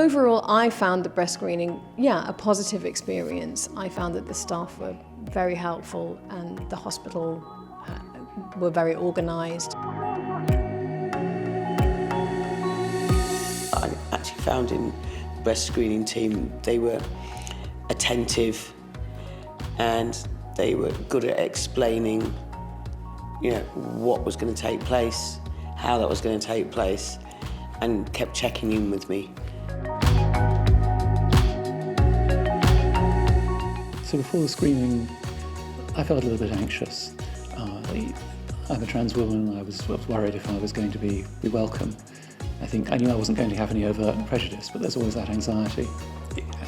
Overall, I found the breast screening, a positive experience. I found that the staff were very helpful and the hospital were very organised. I actually found in the breast screening team, they were attentive and they were good at explaining, what was going to take place, how that was going to take place, and kept checking in with me. So before the screening, I felt a little bit anxious. I'm a trans woman. I was worried if I was going to be welcome. I knew I wasn't going to have any overt prejudice, but there's always that anxiety.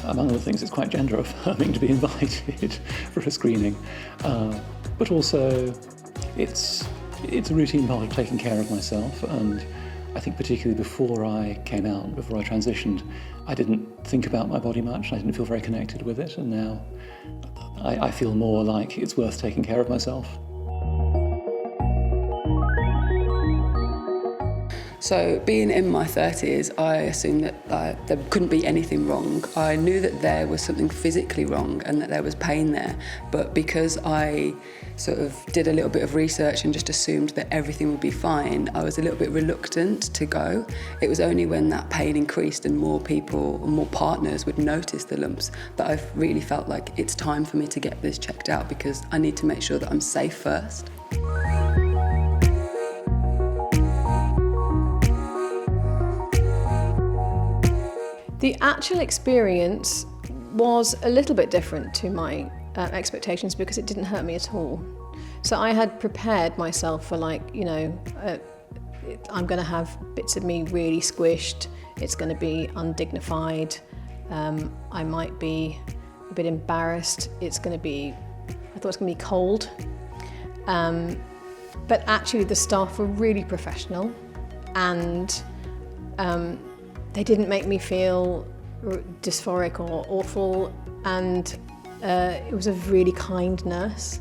Among other things, it's quite gender affirming to be invited for a screening, but also it's a routine part of taking care of myself. And I think particularly before I came out, before I transitioned, I didn't think about my body much. I didn't feel very connected with it, and now I feel more like it's worth taking care of myself. So being in my 30s, I assumed that there couldn't be anything wrong. I knew that there was something physically wrong and that there was pain there, but because I sort of did a little bit of research and just assumed that everything would be fine, I was a little bit reluctant to go. It was only when that pain increased and more people, more partners would notice the lumps that I really felt like it's time for me to get this checked out, because I need to make sure that I'm safe first. The actual experience was a little bit different to my expectations because it didn't hurt me at all. So I had prepared myself for I'm going to have bits of me really squished, it's going to be undignified, I might be a bit embarrassed, I thought it was going to be cold. But actually the staff were really professional and they didn't make me feel dysphoric or awful, and it was a really kind nurse.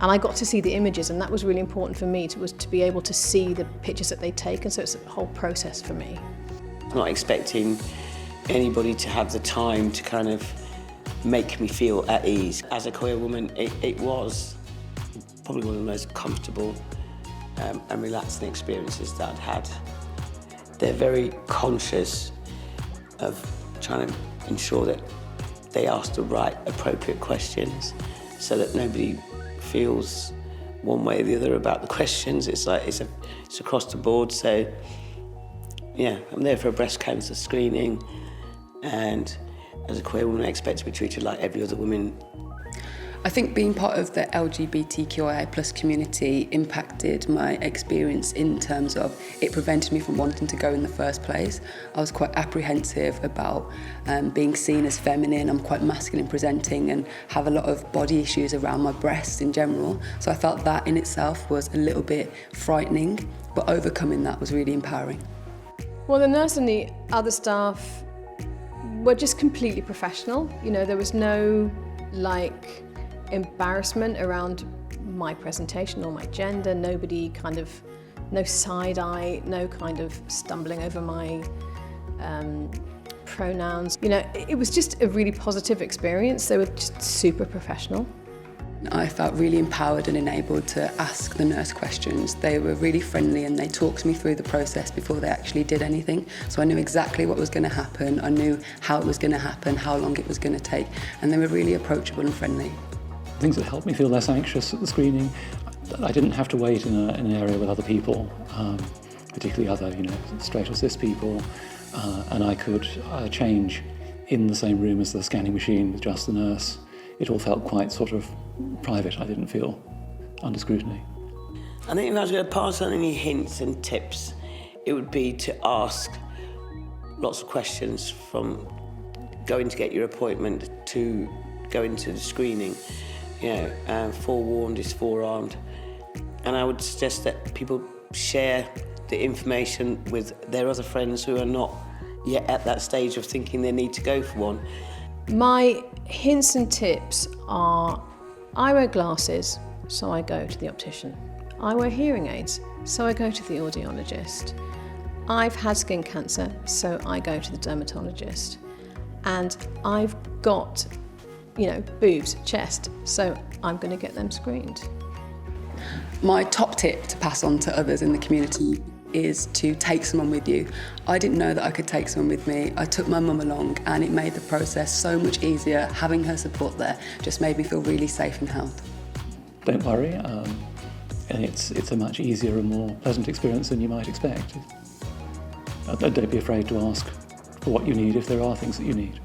And I got to see the images, and that was really important for me, to be able to see the pictures that they'd taken, so it's a whole process for me. Not expecting anybody to have the time to kind of make me feel at ease. As a queer woman, it was probably one of the most comfortable and relaxing experiences that I'd had. They're very conscious of trying to ensure that they ask the right, appropriate questions so that nobody feels one way or the other about the questions. It's across the board. So, I'm there for a breast cancer screening, and as a queer woman, I expect to be treated like every other woman. I think being part of the LGBTQIA+ community impacted my experience in terms of it prevented me from wanting to go in the first place. I was quite apprehensive about being seen as feminine. I'm quite masculine presenting and have a lot of body issues around my breasts in general. So I felt that in itself was a little bit frightening, but overcoming that was really empowering. Well, the nurse and the other staff were just completely professional. There was no embarrassment around my presentation or my gender, no side eye, no kind of stumbling over my pronouns. It was just a really positive experience. They were just super professional. I felt really empowered and enabled to ask the nurse questions. They were really friendly and they talked me through the process before they actually did anything. So I knew exactly what was going to happen, I knew how it was going to happen, how long it was going to take, and they were really approachable and friendly. Things that helped me feel less anxious at the screening, I didn't have to wait in an area with other people, particularly other, straight or cis people, and I could change in the same room as the scanning machine with just the nurse. It all felt quite sort of private. I didn't feel under scrutiny. I think if I was going to pass on any hints and tips, it would be to ask lots of questions from going to get your appointment to going to the screening. Forewarned is forearmed. And I would suggest that people share the information with their other friends who are not yet at that stage of thinking they need to go for one. My hints and tips are, I wear glasses, so I go to the optician. I wear hearing aids, so I go to the audiologist. I've had skin cancer, so I go to the dermatologist. And I've got, boobs, chest, so I'm going to get them screened. My top tip to pass on to others in the community is to take someone with you. I didn't know that I could take someone with me. I took my mum along and it made the process so much easier. Having her support there just made me feel really safe and held. Don't worry, and it's a much easier and more pleasant experience than you might expect. Don't be afraid to ask for what you need if there are things that you need.